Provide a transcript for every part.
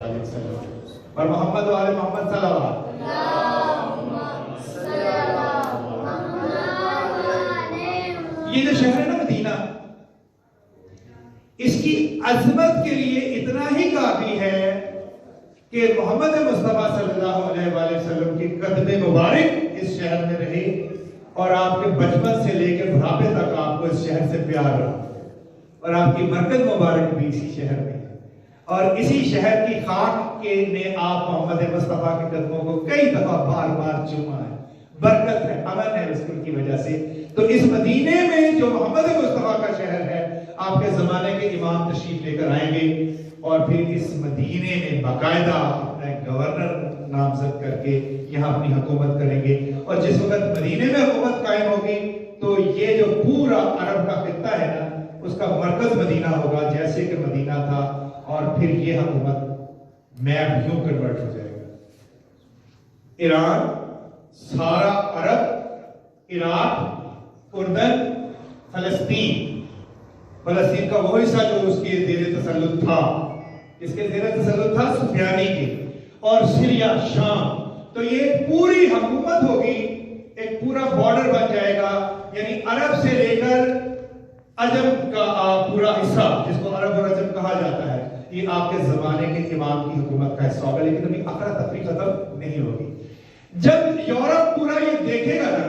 اور محمد والے محمد صلی اللہ علیہ وسلم. یہ جو شہر ہے نا مدینہ، اس کی عظمت کے لیے اتنا ہی کافی ہے کہ محمد مصطفیٰ صلی اللہ علیہ وسلم کی قدم مبارک اس شہر میں رہی، اور آپ کے بچپن سے لے کے بڑھاپے تک آپ کو اس شہر سے پیار رہا، اور آپ کی مرکز مبارک بھی اسی شہر میں ہے. اور اسی شہر کی خاک کے نے آپ محمد مصطفیٰ کے قدموں کو کئی دفعہ بار بار چوما ہے. برکت ہے، امن ہے رسول کی وجہ سے. تو اس مدینے میں جو محمد مصطفیٰ کا شہر ہے، آپ کے زمانے کے امام تشریف لے کر آئیں گے، اور پھر اس مدینے میں باقاعدہ اپنا ایک گورنر نامزد کر کے یہاں اپنی حکومت کریں گے. اور جس وقت مدینے میں حکومت قائم ہوگی تو یہ جو پورا عرب کا خطہ ہے نا، اس کا مرکز مدینہ ہوگا جیسے کہ مدینہ تھا. اور پھر یہ حکومت میپ یوں کنورٹ ہو جائے گا. ایران، سارا عرب، عراق، اردن، فلسطین کا وہ حصہ جو اس کے زیر تسلط تھا، اس کے زیر تسلط تھا سفیانی کے، اور سیریا، شام. تو یہ پوری حکومت ہوگی، ایک پورا بارڈر بن جائے گا. یعنی عرب سے لے کر عجم کا پورا حصہ، جس کو عرب اور عجم کہا جاتا ہے، یہ آپ کے زمانے کے امام کی حکومت کا حصہ ہوگا. لیکن ابھی افرا تفری ختم نہیں ہوگی. جب یورپ پورا یہ دیکھے گا نا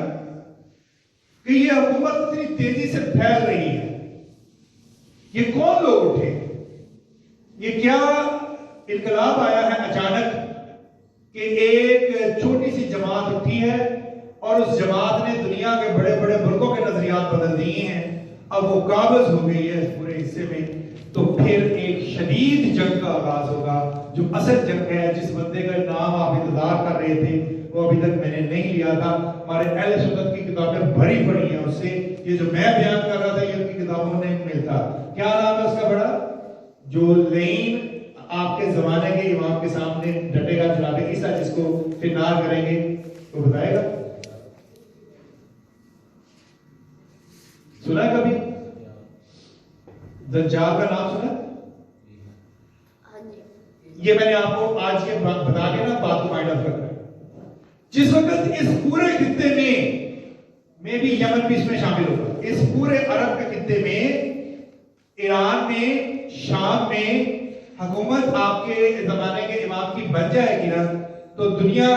کہ یہ حکومت اتنی تیزی سے پھیل رہی ہے، یہ کون لوگ اٹھے، یہ کیا انقلاب آیا ہے اچانک کہ ایک چھوٹی سی جماعت اٹھی ہے اور اس جماعت نے دنیا کے بڑے بڑے ملکوں کے نظریات بدل دیے ہیں. اب وہ قابض ہو گئی ہے اس پورے حصے میں. تو پھر ایک شدید جنگ کا آغاز ہوگا، جو اصل جنگ ہے. جس بندے کا نام آپ انتظار کر رہے تھے وہ ابھی تک میں نے نہیں لیا تھا. ہمارے اہل سنت کی کتابیں بھری پڑی ہیں اس سے. یہ جو میں بیان کر رہا تھا یہ ان کی کتابوں میں ملتا. کیا نام ہے اس کا بڑا؟ جو لین آپ کے زمانے کے امام کے سامنے ڈٹے گا جناب عیسیٰ، جس کو فنار کریں گے، وہ بتائے گا. سنا ہے کبھی دجال کا نام سنا؟ یہ میں نے آپ کو آج یہ بتا کے نا بات کو مائنڈ اپ کرتا ہے. جس وقت اس پورے خطے میں بھی یمن بھی اس میں شامل ہوگا، اس پورے عرب کے خطے میں، ایران میں، شام میں حکومت آپ کے زمانے کے امام کی بن جائے گی نا، تو دنیا،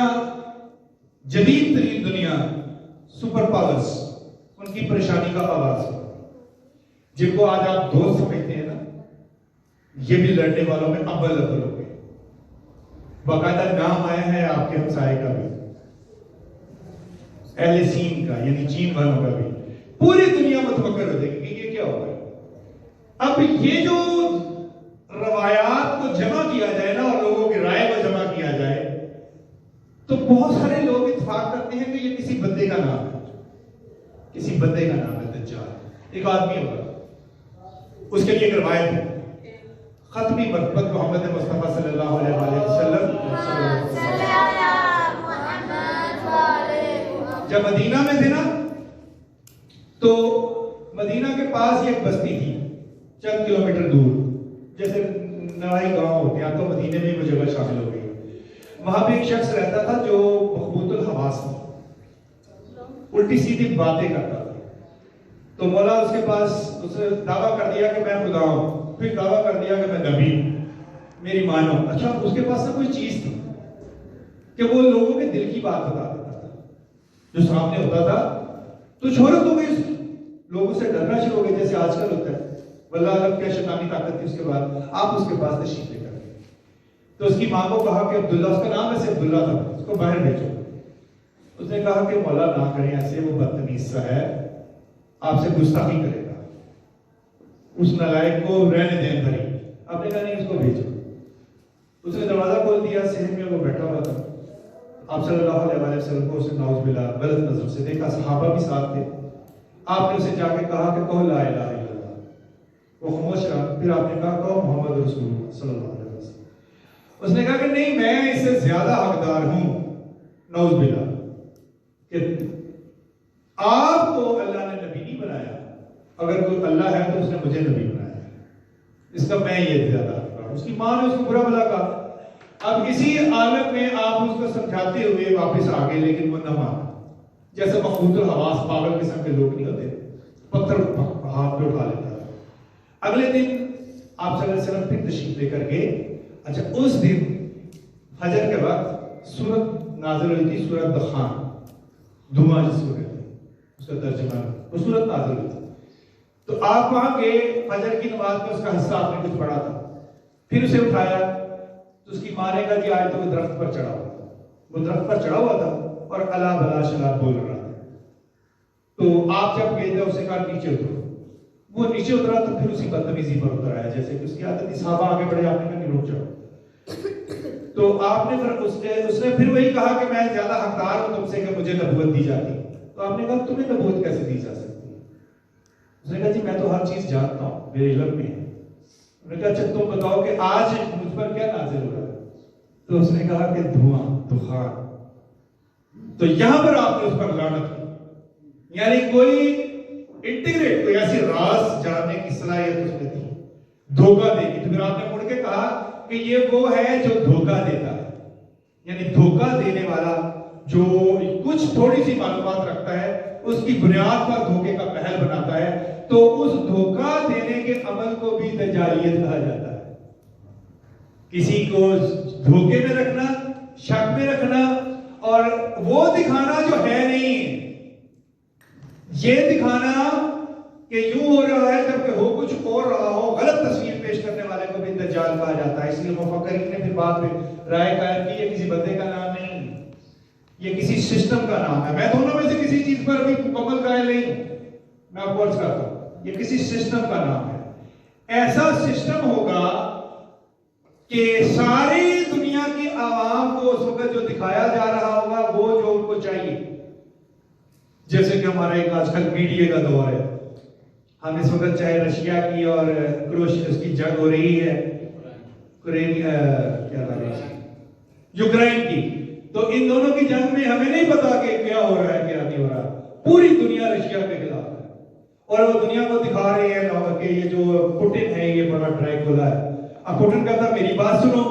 جدید ترین دنیا، سپر پاورز، ان کی پریشانی کا آغاز ہو. جن کو آج آپ دوست سمجھتے ہیں نا، یہ بھی لڑنے والوں میں اول ہو گئے. باقاعدہ نام آیا ہے آپ کے ہمسائے کا بھی، اہل سین کا، یعنی چین والوں کا بھی. پوری دنیا متفکر ہو جائے گی کہ یہ کیا ہوگا. اب یہ جو روایات کو جمع کیا جائے نا، اور لوگوں کی رائے کو جمع کیا جائے، تو بہت سارے لوگ اتفاق کرتے ہیں کہ یہ کسی بندے کا نام ہے. کسی بندے کا نام ہے دجال. ایک آدمی ہوگا، اس کے لیے ایک روایت ہے، ختمی مرتبت محمد مصطفیٰ صلی اللہ علیہ وسلم جب مدینہ میں تھے نا، تو مدینہ کے پاس ایک بستی تھی چند کلومیٹر دور، جیسے نوائی گاؤں ہوتے ہیں، تو مدینے میں وہ جگہ شامل ہو گئی. وہاں پہ ایک شخص رہتا تھا جو مخبوط الحواس تھا، الٹی سیدھی باتیں کرتا تھا. تو مولا اس کے پاس اسے دعویٰ کر دیا کہ میں خدا ہوں، پھر دعویٰ کر دیا کہ میں نبی ہوں، میری مانو. اچھا، اس کے پاس نہ کوئی چیز تھی کہ وہ لوگوں کے دل کی بات بتا دیتا تھا، جو سامنے ہوتا تھا. تو شہرت ہو گئی، لوگوں سے ڈرنا شروع ہو گئے جیسے آج کل ہوتا ہے. واللہ عالم کیا شیطانی طاقت تھی. اس کے بعد آپ اس کے پاس تشریف لے کر گئے. تو اس کی ماں کو کہا کہ عبداللہ، اس کا نام ایسے عبداللہ تھا، اس کو باہر بھیجو. اس نے کہا کہ مولا نہ کریں ایسے، وہ بدتمیز سا ہے، آپ سے گستاخی کرے گا. اس نالائق کو رہنے دیں بھری. آپ نے کہا نہیں، اس کو بھیجو. اس نے دروازہ کھول دیا، صحن میں وہ بیٹھا ہوا تھا. آپ صلی اللہ علیہ وسلم کو اسے نعوذ باللہ غلط نظر سے دیکھا. صحابہ بھی ساتھ تھے. آپ نے اسے جا کے کہا کہ کہو لا الہ الا اللہ. وہ خاموش رہا. پھر آپ نے کہا کہو محمد رسول اللہ صلی اللہ علیہ وسلم. اس نے کہا کہ نہیں، میں اس سے زیادہ حقدار ہوں، نعوذ باللہ، کہ آپ کو اللہ نے نبی نہیں بنایا. اگر کوئی اللہ ہے تو اس نے مجھے نبی بنایا ہے. اس کا میں یہ زیادہ حقدار ہوں. اس کی ماں نے اس کو برا بھلا کہا. کسی حالت میں آپ اس کو سمجھاتے ہوئے واپس آ گئے لیکن وہ نہ مانا، جیسے مخبوط الحواس پاگل قسم کے لوگ نہیں ہوتے، پتھر ہاتھ پہ اٹھا لیتا ہے۔ اگلے دن آپ صلی اللہ علیہ وسلم پھر تشریف لے کر گئے۔ اچھا اس دن فجر کے وقت سورت نازل ہوئی تھی، سورت دخان، دھواں جس کو کہتے ہیں، اس کا ترجمہ وہ سورت نازل ہوئی تھی۔ تو آپ وہاں گئے، فجر کی نماز میں اس کا حصہ آپ نے کچھ پڑھا تھا، پھر اسے اٹھایا تو اس کی ماں نے کہا کہ آج تو وہ درخت پر چڑھا ہوا تھا، وہ درخت پر چڑھا ہوا تھا اور الا بلا شلا بول رہا تھا۔ تو آپ جب گئے تھے اسے کہا نیچے اترو، وہ نیچے اترا تو پھر اسی بدتمیزی پر اتر آیا، جیسے کہ اس کی عادت تھی، صحابہ آگے بڑھے، آپ نے کہا کہ رک جاؤ۔ تو آپ نے پھر اس نے پھر وہی کہا کہ میں زیادہ حقدار ہوں تم سے کہ مجھے نبوت دی جاتی۔ تو آپ نے کہا تمہیں نبوت کیسے دی جا سکتی ہے؟ اس نے کہا جی میں تو ہر چیز جانتا ہوں، میرے علم میں ہے۔ انہوں نے کہا اچھا تم بتاؤ کہ آج مجھ پر کیا نازل ہو رہا ہے؟ تو اس نے کہا کہ دھواں، دخان۔ تو یہاں پر آپ نے اس پر لعنت کی، یعنی کوئی انٹیگریٹ، کوئی ایسی راز جاننے کی صلاحیت اس میں تھی، دھوکہ دے گی۔ تو پھر آپ نے مڑ کے کہا کہ یہ وہ ہے جو دھوکہ دیتا ہے، یعنی دھوکہ دینے والا جو کچھ تھوڑی سی معلومات رکھتا ہے اس کی بنیاد پر دھوکے کا پہل بناتا ہے، تو اس دھوکہ دینے کے عمل کو بھی دجالیت کہا جاتا ہے۔ کسی کو دھوکے میں رکھنا، شک میں رکھنا، اور وہ دکھانا جو ہے نہیں، یہ دکھانا کہ یوں ہو رہا ہے جبکہ ہو کچھ اور رہا ہو، غلط تصویر پیش کرنے والے کو بھی دجال کہا جاتا ہے۔ اس لیے مفکرین نے پھر بعد میں رائے قائم کی یہ کسی بندے کا نام نہیں، یہ کسی سسٹم کا نام ہے۔ میں دونوں میں سے کسی چیز پر بھی مکمل قائل نہیں ہوں، میں آپ کو عرض کرتا ہوں یہ کسی سسٹم کا نام ہے۔ ایسا سسٹم ہوگا کہ ساری دنیا کی عوام کو اس وقت جو دکھایا جا رہا ہوگا وہ جو ان کو چاہیے، جیسے کہ ہمارا ایک آج کل میڈیا کا دور ہے، ہم اس وقت چاہے رشیا کی اور کروشیا اس کی جنگ ہو رہی ہے، یوکرائن کی، تو ان دونوں کی جنگ میں ہمیں نہیں پتا کہ کیا ہو رہا ہے کیا نہیں ہو رہا، پوری دنیا رشیا کے خلاف ہے اور وہ دنیا کو دکھا رہے ہیں کہ یہ جو پوٹن ہے یہ بڑا ڈریکولا ہے۔ اب پوٹن کہتا میری بات سنو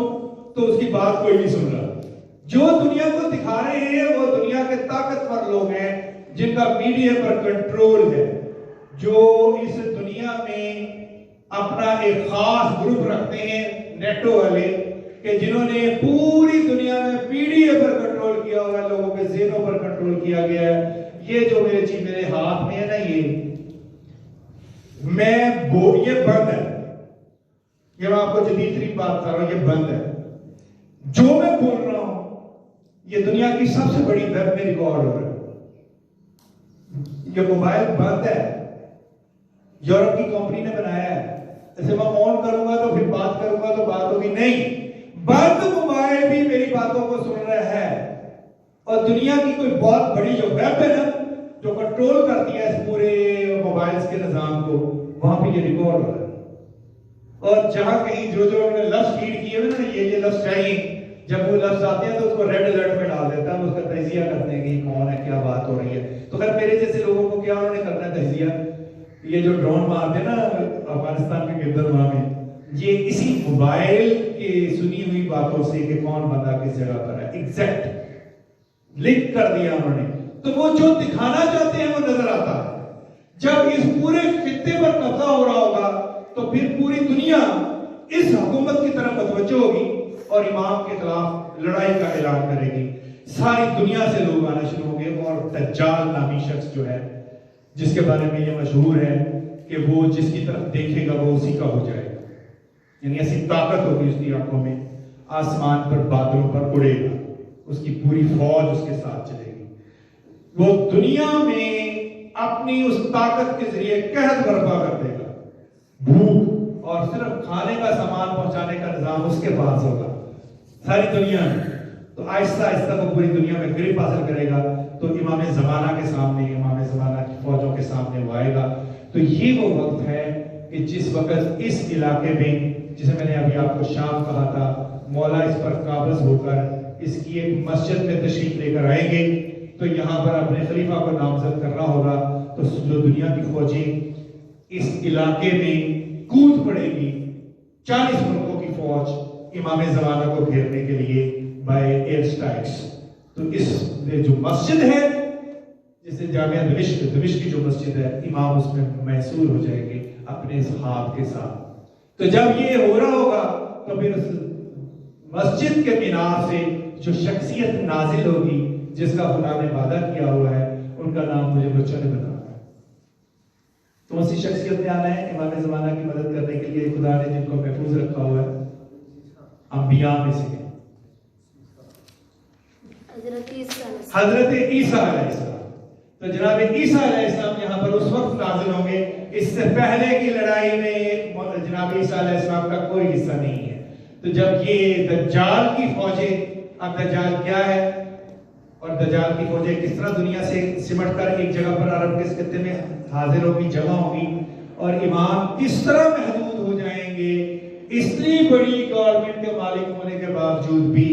تو اس کی بات کوئی نہیں سن رہا۔ جو دنیا کو دکھا رہے ہیں وہ دنیا کے طاقتور لوگ ہیں جن کا میڈیا پر کنٹرول ہے، جو اس دنیا میں اپنا ایک خاص گروپ رکھتے ہیں، نیٹو والے، کہ جنہوں نے پوری دنیا میں میڈیا پر کنٹرول کیا ہوا ہے، لوگوں کے ذہنوں پر کنٹرول کیا گیا ہے۔ یہ جو میرے چیز میرے ہاتھ میں ہے نا، یہ بند ہے، یہ میں آپ کو جدید ترین بات کر رہا ہوں، یہ بند ہے۔ جو میں بول رہا ہوں یہ دنیا کی سب سے بڑی ویب میں ریکارڈ ہو رہا ہے۔ یہ موبائل بند ہے، یورپ کی کمپنی نے بنایا ہے، اسے میں آن کروں گا تو پھر بات کروں گا تو بات ہوگی، نہیں، بند موبائل بھی میری باتوں کو سن رہا ہے۔ اور دنیا کی کوئی بہت بڑی جو ویب ہے نا جو کنٹرول کرتی ہے اس پورے موبائلز کے نظام کو، وہاں پہ یہ ریکارڈ ہو رہا ہے۔ اور جہاں کہیں جو انہوں نے لفظ فیڈ کیے ہوئے نا، یہ لفظ چاہیے، جب وہ لفظ آتے ہیں تو اس کو ریڈ الرٹ میں ڈال دیتا ہے، اس کا تجزیہ کرتے ہیں کہ کون ہے، کیا بات ہو رہی ہے۔ تو خیر میرے جیسے لوگوں کو کیا انہوں نے کرنا ہے تجزیہ، یہ جو ڈرون مارتے ہیں نا افغانستان کے گردرماہ میں، یہ اسی موبائل کی سنی ہوئی باتوں سے کہ کون بندہ کس جگہ پر ہے ایگزیکٹ لنک کر دیا انہوں نے، تو وہ جو دکھانا چاہتے ہیں وہ نظر آتا ہے۔ جب اس پورے خطے پر قبضہ ہو رہا ہوگا تو پھر پوری دنیا اس حکومت کی طرف متوجہ ہوگی اور امام کے خلاف لڑائی کا اعلان کرے گی۔ ساری دنیا سے لوگ آنا شروع ہوں گے، اور دجال نامی شخص جو ہے جس کے بارے میں یہ مشہور ہے کہ وہ جس کی طرف دیکھے گا وہ اسی کا ہو جائے گا، یعنی ایسی طاقت ہوگی اس کی آنکھوں میں، آسمان پر بادلوں پر اڑے گا، اس کی پوری فوج اس کے ساتھ چلے گی، وہ دنیا میں اپنی اس طاقت کے ذریعے قحط برپا کر دے گا، بھوک اور صرف کھانے کا سامان پہنچانے کا نظام اس کے پاس ہوگا ساری دنیا میں۔ تو آہستہ آہستہ وہ پوری دنیا میں گرپ حاصل کرے گا، تو امام زمانہ کے سامنے، امام زمانہ کی فوجوں کے سامنے وہ آئے گا۔ تو یہ وہ وقت ہے کہ جس وقت اس علاقے میں، جسے میں نے ابھی آپ کو شام کہا تھا، مولا اس پر قابض ہو کر اس کی ایک مسجد میں تشریف لے کر آئیں گے، تو یہاں پر اپنے خلیفہ کو نامزد کرنا ہوگا، تو جو دنیا کی فوجیں اس علاقے میں کود پڑے گی، 40 ملکوں کی فوج امام زمانہ کو گھیرنے کے لیے، ہیئر سٹائلس. تو اس میں جو مسجد ہے جسے جامعہ دمشق کی جو مسجد ہے، امام اس میں محصور ہو جائیں گے اپنے اس خواب کے ساتھ. تو جب یہ ہو رہا ہوگا تو پھر اس مسجد کے مینار سے جو شخصیت نازل ہوگی جس کا خدا نے وعدہ کیا ہوا ہے، ان کا نام مجھے بچوں نے بتایا ہے. تو اسی شخصیت میں آنا ہے امام زمانہ کی مدد کرنے کے لیے خدا نے جن کو محفوظ رکھا ہوا ہے انبیاء میں سے حضرت عیسیٰ علیہ السلام. تو جناب عیسیٰ علیہ السلام یہاں پر اس وقت نازل ہوں گے. اس سے پہلے کی لڑائی میں جناب عیسیٰ علیہ السلام کا کوئی حصہ نہیں ہے. تو جب یہ دجال کی فوجیں، اب دجال کیا ہے اور دجال کی فوجیں کس طرح دنیا سے سمٹ کر ایک جگہ پر عرب کے خطے میں حاضر ہوگی، جمع ہوگی، اور امام کس طرح محدود ہو جائیں گے. اتنی بڑی گورنمنٹ کے مالک ہونے کے باوجود بھی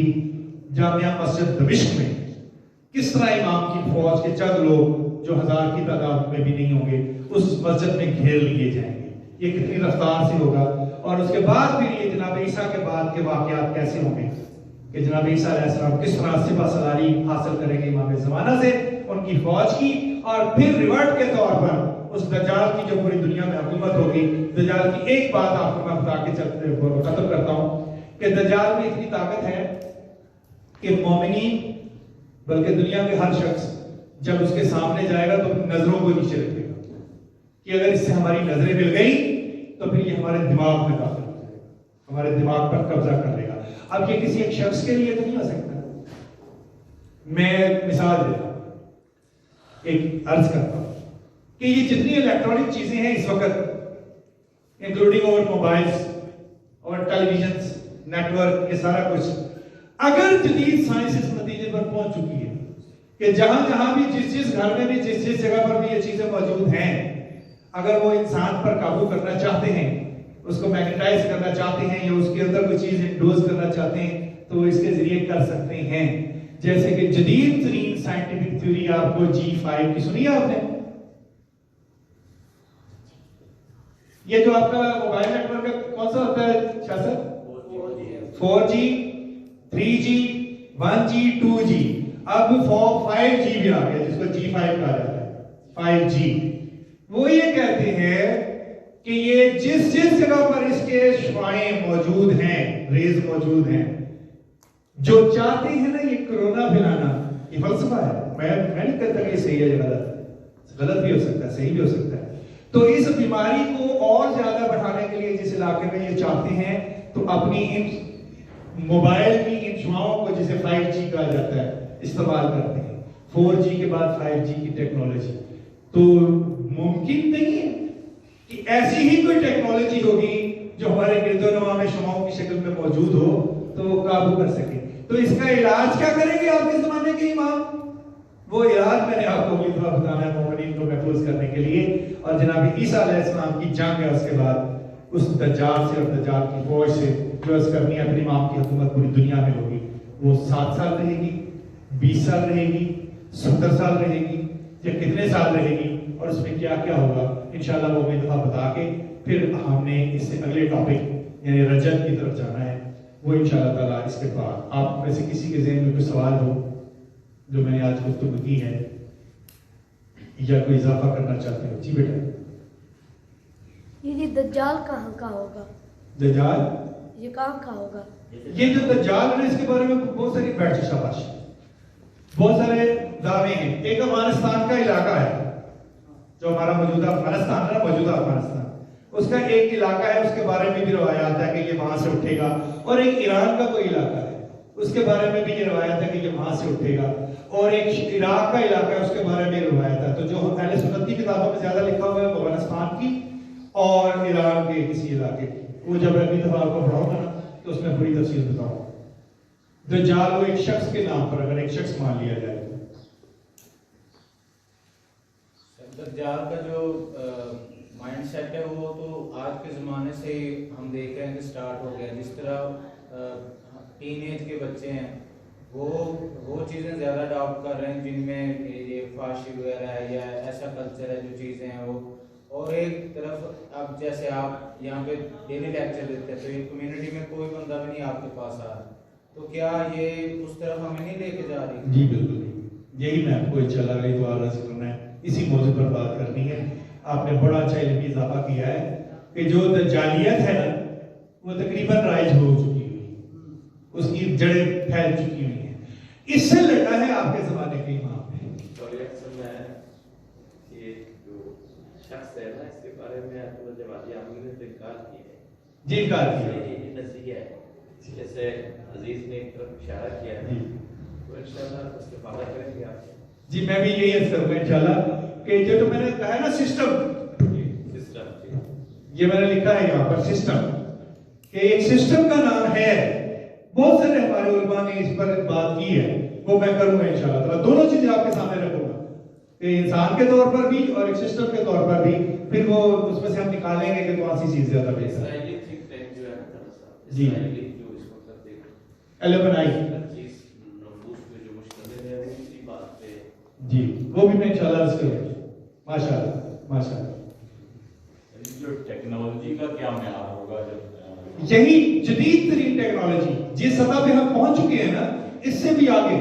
جامعہ مسجد دمشق میں کس طرح امام کی فوج کے چند لوگ جو 1000 کی تعداد میں بھی نہیں ہوں گے اس مسجد میں گھیر لیے جائیں گے. یہ کتنی رفتار سے ہوگا. اور اس کے بعد پھر یہ جناب عیسیٰ کے بعد کے واقعات کیسے ہوں گے کہ جناب عیسیٰ علیہ السلام کس طرح سپہ سالاری حاصل کریں گے امام زمانہ سے، ان کی فوج کی، اور پھر ریورٹ کے طور پر اس دجال کی جو پوری دنیا میں حکومت ہوگی. دجال کی ایک بات آپ کو میں بتا کے چلتے ختم کرتا ہوں کہ دجال میں اتنی طاقت ہے کہ مومنین بلکہ دنیا کے ہر شخص جب اس کے سامنے جائے گا تو نظروں کو نیچے رکھے گا کہ اگر اس سے ہماری نظریں مل گئی تو پھر یہ ہمارے دماغ میں داخل ہو جائے گا، ہمارے دماغ پر قبضہ کر لے گا. اب یہ کسی ایک شخص کے لیے تو نہیں ہو سکتا. میں مثال دیتا ہوں، ایک عرض کرتا ہوں کہ یہ جتنی الیکٹرانک چیزیں ہیں اس وقت انکلوڈنگ اور موبائلز اور ٹیلی ویژنز نیٹ ورک، یہ سارا کچھ اگر جدید سائنس اس نتیجے پر پہنچ چکی ہے کہ جہاں جہاں بھی جس گھر میں بھی جس جگہ پر بھی یہ چیزیں موجود ہیں، اگر وہ انسان پر قابو کرنا چاہتے ہیں، اس کو میگنیٹائز کرنا چاہتے ہیں یا اس کے اندر کوئی چیز انڈوز کرنا چاہتے ہیں تو وہ اس کے ذریعے کر سکتے ہیں. جیسے کہ جدید ترین سائنٹیفک تھیوری آپ کو G5 کی سنی ہے آپ نے؟ یہ جو آپ کا موبائل نیٹ ورک کون سا ہوتا ہے شاہ صاحب؟ 4G 3G 1G 2G، اب 5G بھی آ گیا جس کو G5 کہا جاتا ہے. 5G وہ یہ کہتے ہیں کہ یہ جس جگہ پر اس کے شعاعیں موجود ہیں، ریز موجود ہیں، جو چاہتے ہیں نا یہ کرونا پھیلانا، یہ فلسفہ ہے. میں نہیں کہتا کہ یہ صحیح ہے یا غلط بھی ہو سکتا ہے، صحیح بھی ہو سکتا ہے. تو اس بیماری کو اور زیادہ بڑھانے کے لیے جس علاقے میں یہ چاہتے ہیں تو اپنی ان موبائل کی ان شعاعوں کو جسے 5G کہا جاتا ہے استعمال کرتے ہیں. 4G کے بعد 5G کی ٹیکنالوجی. تو ممکن نہیں ہے کہ ایسی ہی کوئی ٹیکنالوجی ہوگی جو ہمارے گرد و نواح میں شعاعوں کی شکل میں موجود ہو تو وہ قابو کر سکے. تو اس کا علاج کیا کریں گے آپ کے زمانے کے امام؟ وہ علاج میں نے آپ کو بتانا ہے مومنین کو محفوظ کرنے کے لیے. اور جناب عیسیٰ علیہ السلام کی جنگ ہے اس کے بعد اس دجال سے اور دجال کی فوج سے جو اس کرنی ہے. اپنے امام کی حکومت پوری دنیا میں ہوگی. وہ 7 سال رہے گی، 20 سال رہے گی، 70 سال رہے گی، یا کتنے سال رہے گی، اور اس میں کیا کیا ہوگا انشاءاللہ وہ میں دفعہ بتا کے پھر ہم نے اس سے اگلے ٹاپک یعنی رجب کی طرف جانا ہے. وہ انشاءاللہ تعالیٰ اس کے بعد آپ میں سے کسی کے ذہن میں کوئی سوال ہو جو میں نے آج گفتگو کی ہے یا کوئی اضافہ کرنا چاہتے ہو. جی بیٹا. یہ دجال کہاں ہوگا؟ دجال یہ کہاں ہوگا؟ یہ جو دجال ہے اس کے بارے میں بہت ساری بیٹھ شاباش بہت سارے دعوے ہیں. ایک افغانستان کا علاقہ ہے جو ہمارا موجودہ افغانستان ہے، موجودہ افغانستان، اس کا ایک علاقہ ہے، اس کے بارے میں بھی روایات ہے کہ یہ وہاں سے اٹھے گا. اور ایک ایران کا کوئی علاقہ ہے اس کے بارے میں بھی یہ روایت ہے کہ یہ وہاں سے اٹھے گا. اور ایک عراق کا علاقہ ہے اس کے بارے میں روایت ہے. تو جو اہل سنت کی کتابوں میں زیادہ لکھا ہوا ہے افغانستان کی اور ایران کے کسی علاقے کی. وہ جب اگلی دفعہ آپ کو پڑھاؤں گا نا تو اس میں بڑی تفصیل بتاؤں. دجال وہ ایک شخص کے نام پر اگر ایک شخص مان لیا جائے. دجال کا جو مائنڈ سیٹ ہے وہ تو آج کے زمانے سے ہم دیکھ رہے ہیں کہ سٹارٹ ہو گیا. جس طرح ٹین ایج کے بچے ہیں وہ چیزیں زیادہ اڈاپٹ کر رہے ہیں جن میں یہ فحاشی وغیرہ ہے یا ایسا کلچر ہے جو چیزیں ہیں وہ. اور ایک طرف اب جیسے آپ یہاں پہ ڈیلی لیکچر دیتے ہیں تو یہ کمیونٹی میں کوئی بندہ بھی نہیں آپ کے پاس آ رہا. تو کیا یہ اس طرف ہمیں نہیں لے کے جا رہی؟ جی بالکل، یہی میں آپ کو انشاءاللہ اگلی دعا عرض کرنا ہے، اسی موضوع پر بات کرنی ہے. آپ نے بڑا اچھا علمی اضافہ کیا ہے کہ جو دجالیت ہے نا وہ تقریباً رائج ہو چکی ہوئی، اس کی جڑیں پھیل چکی ہوئی ہیں. اس سے لڑنا ہے آپ کے زمانے کے امام پہ. یہ جو شخص ہے نا، اس کے بارے میں جوادی عامل نے تو انکار کیا ہے. جی انکار کیا. یہ نظریہ ہے، جیسے عزیز نے ایک طرف اشارہ کیا ہے، تو انشاءاللہ استفادہ کریں گے آپ سے. جی میں بھی یہی عرض کروں گا انشاءاللہ کہ جو میں نے کہا ہے نا سسٹم، یہ میں نے لکھا ہے یہاں پر سسٹم، کہ ایک سسٹم کا نام ہے. بہت سارے ہمارے علماء نے اس پر بات کی ہے، وہ میں کروں گا انشاءاللہ تعالیٰ. دونوں چیزیں آپ کے سامنے رکھوں گا کہ انسان کے طور پر بھی اور ایک سسٹم کے طور پر بھی. پھر وہ اس میں سے ہم نکالیں گے کہ کون سی چیز زیادہ بہتر ہے. اسرائیلی تھنک ٹینک جو ہے نا، جی. اسرائیلی جو اس وقت دیکھ البنائی، چیز نفوس پہ جو مشتمل ہے، وہ اسی بات پہ. جی وہ بھی میں انشاءاللہ عرض کروں گا. ماشاءاللہ ماشاءاللہ. جو ٹیکنالوجی کا کیا معیار ہوگا جب یہی جدید ترین ٹیکنالوجی جس سطح پہ ہم پہنچ چکے ہیں نا، اس سے بھی آگے،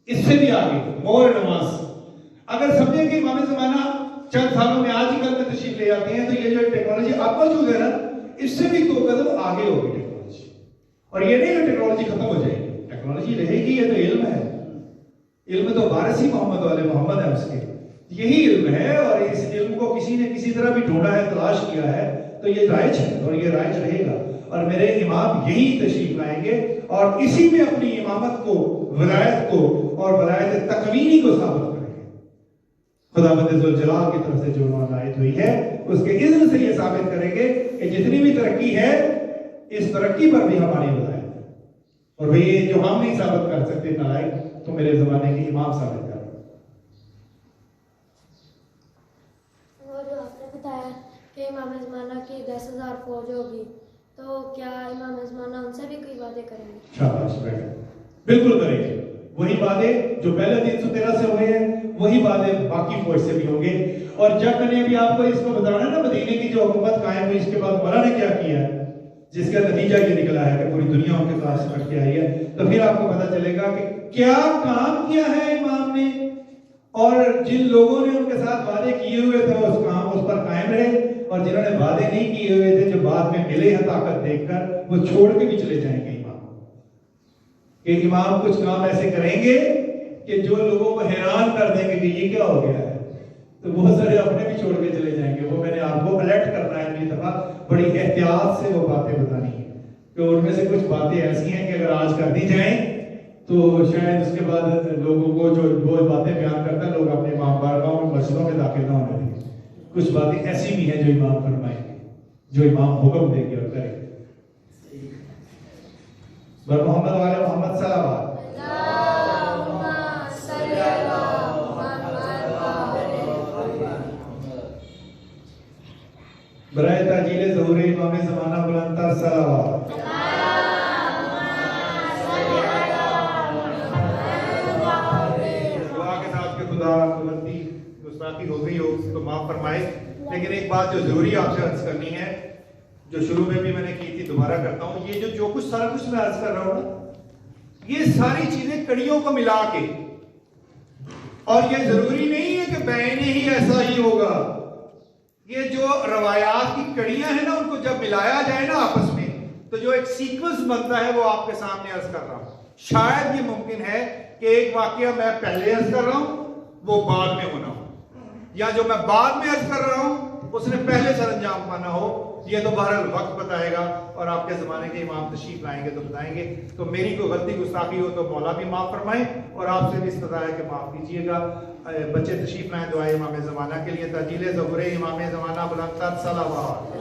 اس سے بھی آگے مور ایڈوانس. اگر سمجھیں کہ امام زمانہ چند سالوں میں آج ہی کل میں تشریف لے جاتے ہیں، تو یہ جو ٹیکنالوجی اب موجود ہے نا، اس سے بھی 2 قدم آگے ہوگی ٹیکنالوجی. اور یہ نہیں کہ ٹیکنالوجی ختم ہو جائے گی، ٹیکنالوجی رہے گی. یہ تو علم ہے، علم تو وارث ہی محمد والے محمد ہے اس کے. یہی علم ہے، اور اس علم کو کسی نے کسی طرح بھی ڈھونڈا ہے، تلاش کیا ہے، تو یہ رائج ہے اور یہ رائج رہے گا. اور میرے امام یہی تشریف لائیں گے اور اسی میں اپنی امامت کو، ولایت کو اور ولایت تکوینی کو ثابت کریں گے. خداوند ذوالجلال کی طرف سے جو عنایت ہوئی ہے اس کے اذن سے یہ ثابت کریں گے کہ جتنی بھی ترقی ہے، اس ترقی پر بھی ہماری ولایت ہے. اور وہی جو ہم نہیں ثابت کر سکتے نالائق، تو میرے زمانے کے امام ثابت کر. اور جو آپ نے بتایا کہ امام زمانہ کی 10,000 فوج ہوگی، تو کیا امام زمانہ ان سے بھی کوئی وعدے کریں گے؟ شاباش بیٹھے، بالکل کریں گے. وہی وعدے جو پہلے 313 سے ہوئے ہیں، وہی وعدے باقی فوج سے بھی ہوں گے. اور جب میں نے ابھی آپ کو اس کو بتانا نا، مدینے کی جو حکومت قائم ہوئی، اس کے بعد مولا نے کیا کیا ہے، جس کا نتیجہ یہ نکلا ہے کہ پوری دنیا ان کے ساتھ سے کٹ کے آئی ہے، تو پھر آپ کو پتہ چلے گا کہ کیا کام کیا ہے امام نے. اور جن لوگوں نے ان کے ساتھ وعدے کیے ہوئے تھے اس پر قائم رہے، اور جنہوں نے وعدے نہیں کیے ہوئے تھے، جو بعد میں ملے ہیں طاقت دیکھ کر، وہ چھوڑ کے بھی چلے جائیں گے امام. کہ امام کچھ کام ایسے کریں گے کہ جو لوگوں کو حیران کر دیں گے کہ یہ کیا ہو گیا ہے. تو بہت سارے اپنے بھی چھوڑ کے چلے جائیں گے. وہ میں نے آپ کو الرٹ کرنا ہے اگلی دفعہ، بڑی احتیاط سے وہ باتیں بتانی ہے، کہ ان میں سے کچھ باتیں ایسی ہیں کہ اگر آج کر دی جائیں تو شاید اس کے بعد لوگوں کو جو وہ باتیں بیان کرتا ہے، لوگ اپنے امام بارگاہوں اور مسجدوں میں داخل نہ ہونے دیں. کچھ باتیں ایسی بھی ہیں جو امام فرمائیں گے، جو امام حکم دیں گے اور کریں گے. بر محمد والے محمد صلی اللہ علیہ وسلم. برائے تاجیل ظہور امام زمانہ بلند تر صلوات. دعا کے ساتھ کہ خدا غلطی گستاخی ہو گئی ہو تو معاف فرمائے. لیکن ایک بات جو ضروری آپ سے عرض کرنی ہے، جو شروع میں بھی میں نے کی تھی، دوبارہ کرتا ہوں. یہ جو کچھ سارا کچھ میں عرض کر رہا ہوں نا، یہ ساری چیزیں کڑیوں کو ملا کے، اور یہ ضروری نہیں ہے کہ بعینی ہی ایسا ہی ہوگا. یہ جو روایات کی کڑیاں ہیں نا، ان کو جب ملایا جائے نا آپس میں، تو جو ایک سیکوینس بنتا ہے وہ آپ کے سامنے عرض کر رہا ہوں. شاید یہ ممکن ہے کہ ایک واقعہ میں پہلے عرض کر رہا ہوں، وہ بعد میں ہونا ہو، یا جو میں بعد میں عرض کر رہا ہوں اس نے پہلے سر انجام پانا ہو. یہ تو بہرحال وقت بتائے گا، اور آپ کے زمانے کے امام تشریف لائیں گے تو بتائیں گے. تو میری کوئی غلطی گستاخی ہو تو مولا بھی معاف فرمائیں، اور آپ سے بھی استدعا ہے کہ معاف کیجیے گا. بچے تشریف لائیں دعائے امام زمانہ کے لیے. تاجیل ظہور امام زمانہ بلند تر صلوات.